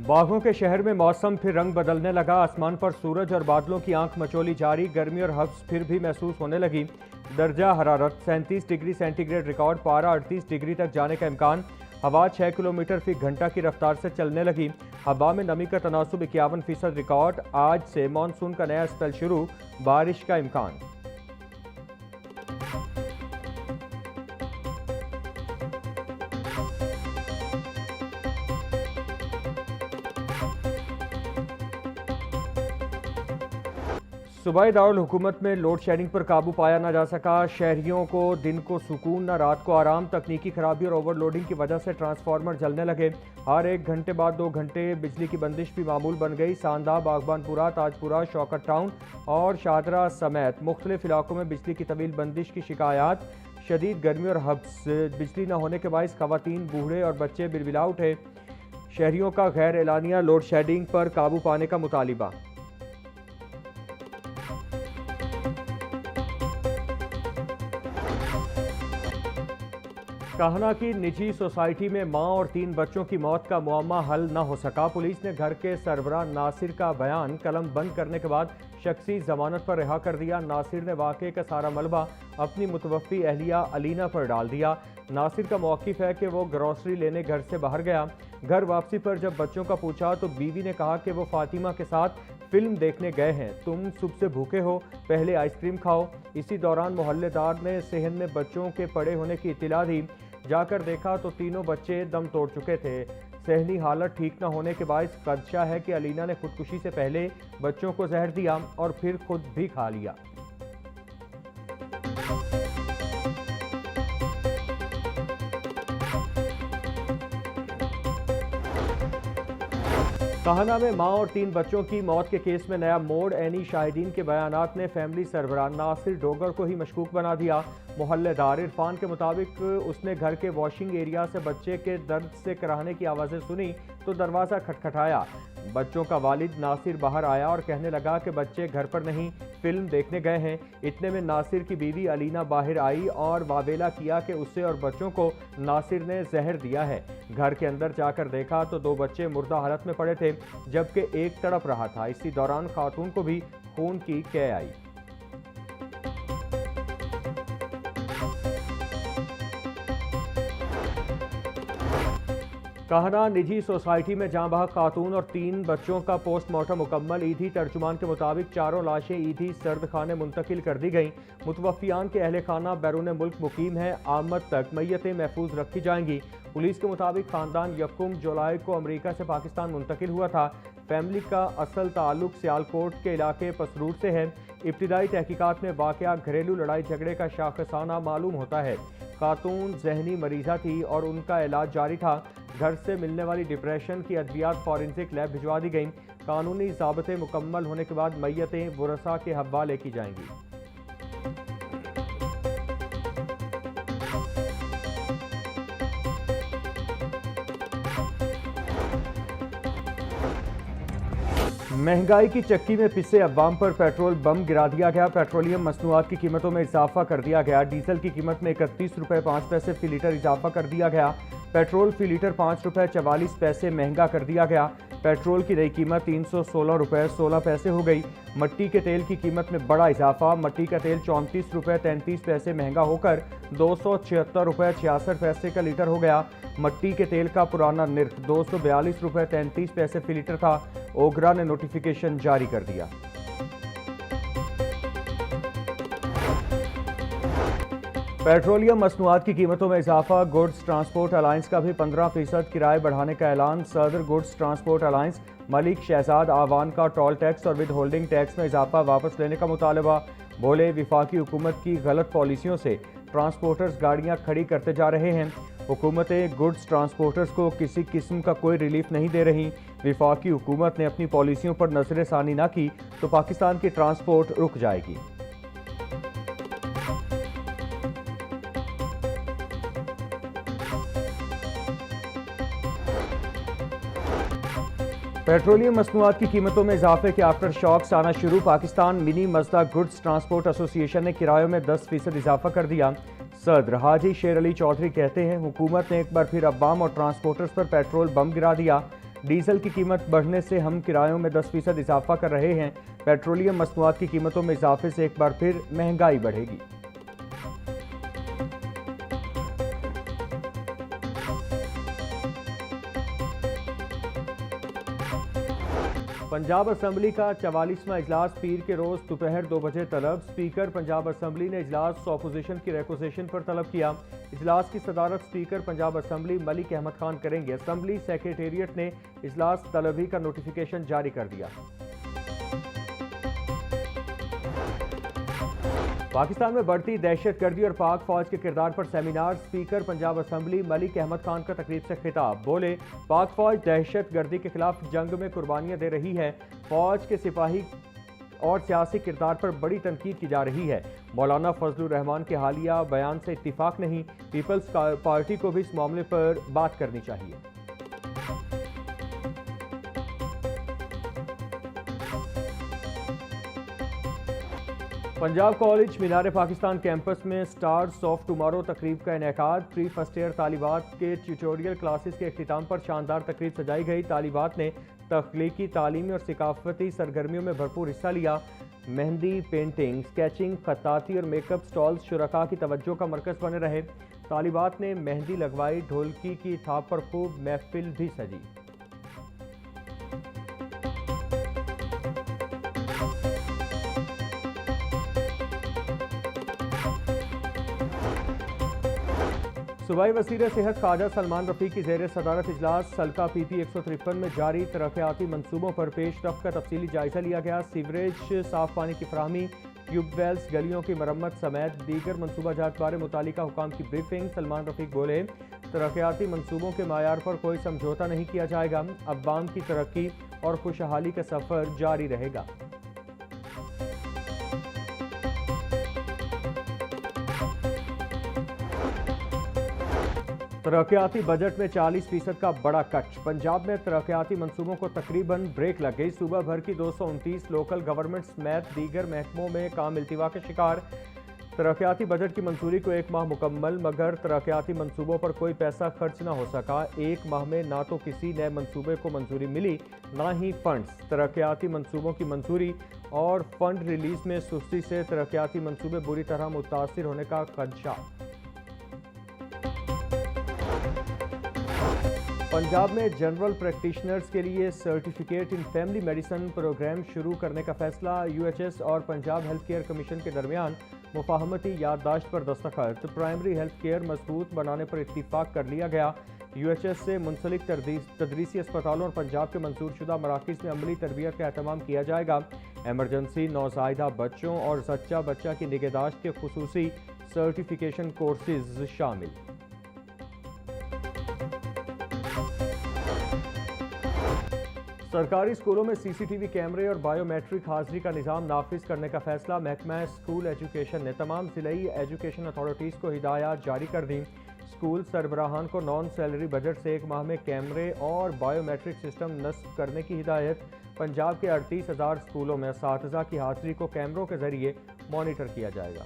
बागों के शहर में मौसम फिर रंग बदलने लगा। आसमान पर सूरज और बादलों की आंख मचोली जारी। गर्मी और हब्स फिर भी महसूस होने लगी। दर्जा हरारत 37 डिग्री सेंटीग्रेड रिकॉर्ड, पारा 38 डिग्री तक जाने का इम्कान। हवा 6 किलोमीटर फी घंटा की रफ्तार से चलने लगी। हवा में नमी का तनासुब 51% रिकॉर्ड। आज से मानसून का नया स्पेल शुरू, बारिश का इम्कान। सूबाई दारुल हुकूमत में लोड शेडिंग पर काबू पाया न जा सका। शहरियों को दिन को सुकून न रात को आराम। तकनीकी खराबी और ओवरलोडिंग की वजह से ट्रांसफार्मर जलने लगे। हर 1 घंटे बाद 2 घंटे बिजली की बंदिश भी मामूल बन गई। सांदा, बागबानपुरा, ताजपुरा, शौकत टाउन और शादरा समेत मुख्तलिफ इलाकों में बिजली की तवील बंदिश की शिकायत। शदीद गर्मी और हब्स बिजली न होने के बायस खवातीन, बूढ़े और बच्चे बिलबिला उठे। शहरियों का गैर एलानिया लोड शेडिंग पर काबू पाने का मुतालिबा। काहना की निजी सोसाइटी में मां और 3 बच्चों की मौत का मुअम्मा हल न हो सका। पुलिस ने घर के सरबराह नासिर का बयान कलम बंद करने के बाद शख्सी जमानत पर रिहा कर दिया। नासिर ने वाक़े का सारा मलबा अपनी मुतवफ़ी अहलिया अलीना पर डाल दिया। नासिर का मौक़िफ़ है कि वो ग्रॉसरी लेने घर से बाहर गया। घर वापसी पर जब बच्चों का पूछा तो बीवी ने कहा कि वो फातिमा के साथ फिल्म देखने गए हैं। तुम सुबह से भूखे हो, पहले आइसक्रीम खाओ। इसी दौरान मोहल्लेदार ने सेहन में बच्चों के पड़े होने की इत्तला दी। जाकर देखा तो तीनों बच्चे दम तोड़ चुके थे। सेहनी हालत ठीक न होने के बायस खदशा है कि अलीना ने खुदकुशी से पहले बच्चों को जहर दिया और फिर खुद भी खा लिया। काहना में मां और 3 बच्चों की मौत के केस में नया मोड़। ऐनी शाहिदीन के बयानात ने फैमिली सरबराह नासिर डोगर को ही मशकूक बना दिया। मोहल्लेदार इरफान के मुताबिक उसने घर के वॉशिंग एरिया से बच्चे के दर्द से कराहने की आवाज़ें सुनी तो दरवाज़ा खटखटाया। बच्चों का वालिद नासिर बाहर आया और कहने लगा कि बच्चे घर पर नहीं, फिल्म देखने गए हैं। इतने में नासिर की बीवी अलीना बाहर आई और वावेला किया कि उसे और बच्चों को नासिर ने जहर दिया है। घर के अंदर जाकर देखा तो 2 बच्चे मुर्दा हालत में पड़े थे, जबकि एक तड़प रहा था। इसी दौरान खातून को भी खून की कै आई। काहना निजी सोसाइटी में जाँ बहक खातून और 3 बच्चों का पोस्टमार्टम मुकम्मल। ईदी तर्जुमान के मुताबिक चारों लाशें ईदी सर्द खाने मुंतकिल कर दी गईं। मुतवफ़ियान के अहले खाना बैरून मुल्क मुकीम है। आमद तक मैयतें महफूज रखी जाएंगी। पुलिस के मुताबिक खानदान 1 जुलाई को अमरीका से पाकिस्तान मुंतकिल हुआ था। फैमिली का असल ताल्लुक सियालकोट के इलाके पसरूर से है। इब्तिदाई तहकीकात में वाक़या घरेलू लड़ाई झगड़े का शाखसाना मालूम होता है। खातून जहनी मरीज़ा थी और उनका इलाज जारी था। घर से मिलने वाली डिप्रेशन की अद्वियात फॉरेंसिक लैब भिजवा दी गईं। कानूनी ज़ाब्ते मुकम्मल होने के बाद मैयतें वरसा के हवाले की जाएंगी। महंगाई की चक्की में पिसे अवाम पर पेट्रोल बम गिरा दिया गया। पेट्रोलियम मसनूआत की कीमतों में इजाफा कर दिया गया। डीजल की कीमत में 31 रुपये 5 पैसे फी लीटर इजाफा कर दिया गया। पेट्रोल फी लीटर 5 रुपये 44 पैसे महंगा कर दिया गया। पेट्रोल की नई कीमत 316 रुपये 16 पैसे हो गई। मट्टी के तेल की कीमत में बड़ा इजाफा। मट्टी का तेल 34 रुपये 33 पैसे महंगा होकर 276 रुपये 66 पैसे का लीटर हो गया। मट्टी के तेल का पुराना निर्ख 242 रुपये 33 पैसे फी लीटर था। ओगरा ने नोटिफिकेशन जारी कर दिया। पेट्रोलियम मसनूआत की कीमतों में इजाफा। गुड्स ट्रांसपोर्ट अलायंस का भी 15% किराए बढ़ाने का ऐलान। सदर goods transport alliance Malik Shahzad Awan का टोल टैक्स और विद होल्डिंग टैक्स में इजाफा वापस लेने का मुतालबा। बोले विफाकी हुकूमत की गलत पॉलिसियों से ट्रांसपोर्टर्स गाड़ियां खड़ी करते जा रहे हैं। हुकूमतें गुड्स ट्रांसपोर्टर्स को किसी किस्म का कोई रिलीफ नहीं दे रही। विफाकी हुकूमत ने अपनी पॉलिसियों पर नजरसानी न की तो पाकिस्तान की ट्रांसपोर्ट रुक जाएगी। पेट्रोलियम मसनूआत की कीमतों में इजाफे के आफ्टर शॉक्स आना शुरू। Pakistan mini मजदा goods transport association ने किरायों में 10% इजाफा कर दिया। सदर हाजी शेर अली चौधरी कहते हैं हुकूमत ने एक बार फिर अवाम और ट्रांसपोर्टर्स पर पेट्रोल बम गिरा दिया। डीजल की कीमत बढ़ने से हम किरायों में 10% इजाफा कर रहे हैं। पेट्रोलियम मसनूआत की कीमतों में इजाफे से एक बार फिर महंगाई बढ़ेगी। पंजाब असम्बली का 44वां इजलास पीर के रोज दोपहर 2 बजे तलब। स्पीकर पंजाब असम्बली ने इजलास ऑपोजिशन की रिक्वेजिशन पर तलब किया। इजलास की सदारत स्पीकर पंजाब असम्बली मलिक अहमद खान करेंगे। असम्बली सेक्रेटेरिएट ने इजलास तलबी का नोटिफिकेशन जारी कर दिया। पाकिस्तान में बढ़ती दहशतगर्दी और पाक फौज के किरदार पर seminar. Speaker Punjab assembly Malik Ahmad Khan का तकरीब से खिताब। बोले, पाक फौज दहशतगर्दी के खिलाफ जंग में कुर्बानियां दे रही है। फौज के सिपाही और सियासी किरदार पर बड़ी तनकीद की जा रही है। मौलाना फजलुर रहमान के हालिया बयान से इत्तिफाक नहीं। पीपल्स पार्टी को भी इस मामले पर बात करनी चाहिए। पंजाब कॉलेज मीनार पाकिस्तान कैंपस में स्टार्स ऑफ टुमारो तकरीब का इनेकाद। प्री फर्स्ट ईयर तालिबात के ट्यूटोरियल क्लासेस के अख्तिताम पर शानदार तकरीब सजाई गई। तालिबात ने तख्लीकी, तालीमी और सकाफती सरगर्मियों में भरपूर हिस्सा लिया। मेहंदी, पेंटिंग, स्केचिंग, खत्ताती और मेकअप स्टॉल्स शुरका की तवज्जो का मरकज बने रहे। तालिबात ने मेहंदी लगवाई। ढोलकी की थाप पर खूब महफिल भी सजी। सूबाई वज़ीर सेहत ख्वाजा सलमान रफ़ी की ज़ेर सदारत इजलास सल्का PP 153 में जारी तरक्याती मनसूबों पर पेशरफ्त का तफसीली जायजा लिया गया। सीवरेज, साफ पानी की फराहमी, ट्यूबवेल्स, गलियों की मरम्मत समेत दीगर मनसूबाजात बारे मुतालिका हुकाम की ब्रीफिंग। सलमान रफ़ी बोले, तरक्याती मनसूबों के मायार पर कोई समझौता नहीं किया जाएगा। अवाम की तरक्की और खुशहाली का सफ़र जारी रहेगा। तरक्याती बजट में 40% का बड़ा कट। पंजाब में तरक्याती मंसूबों को तकरीबन ब्रेक लग गई। सूबा भर की 229 लोकल गवर्नमेंट समेत दीगर महकमों में काम इल्तिवा के शिकार। तरक्याती बजट की मंजूरी को 1 माह मुकम्मल, मगर तरक्याती मंसूबों पर कोई पैसा खर्च ना हो सका। 1 माह में ना तो किसी नए मंसूबे को मंजूरी मिली, ना ही फंड्स। तरक्याती मंसूबों की मंजूरी और फंड रिलीज में सुस्ती से तरक्याती मंसूबे बुरी तरह मुतासिर होने का खदशा। पंजाब में जनरल प्रैक्टिशनर्स के लिए certificate in family medicine programme शुरू करने का फैसला। UHS और पंजाब हेल्थ केयर कमीशन के दरमियान मुफाहमती याददाश्त पर दस्तखत। प्राइमरी हेल्थ केयर मजबूत बनाने पर इत्तिफाक कर लिया गया। UHS से मुंसलिक तदरीसी अस्पतालों और पंजाब के मंजूरशुदा मराकज़ में अमली तरबियत का एहतमाम किया जाएगा। एमरजेंसी, नौज़ायदा बच्चों और ज़च्चा बच्चा की निगहदाश्त के खुसूसी सर्टिफिकेशन कोर्सेज शामिल। सरकारी स्कूलों में CCTV कैमरे और बायोमेट्रिक हाजिरी का निज़ाम नाफिज करने का फैसला। महकमा स्कूल एजुकेशन ने तमाम ज़िलाई एजुकेशन अथॉरिटीज़ को हिदायत जारी कर दी। स्कूल सरबराहान को नॉन सैलरी बजट से 1 माह में कैमरे और बायोमेट्रिक सिस्टम नस्ब करने की हिदायत। पंजाब के 38,000 स्कूलों में असातिज़ा की हाजिरी को कैमरों के जरिए मॉनिटर किया जाएगा।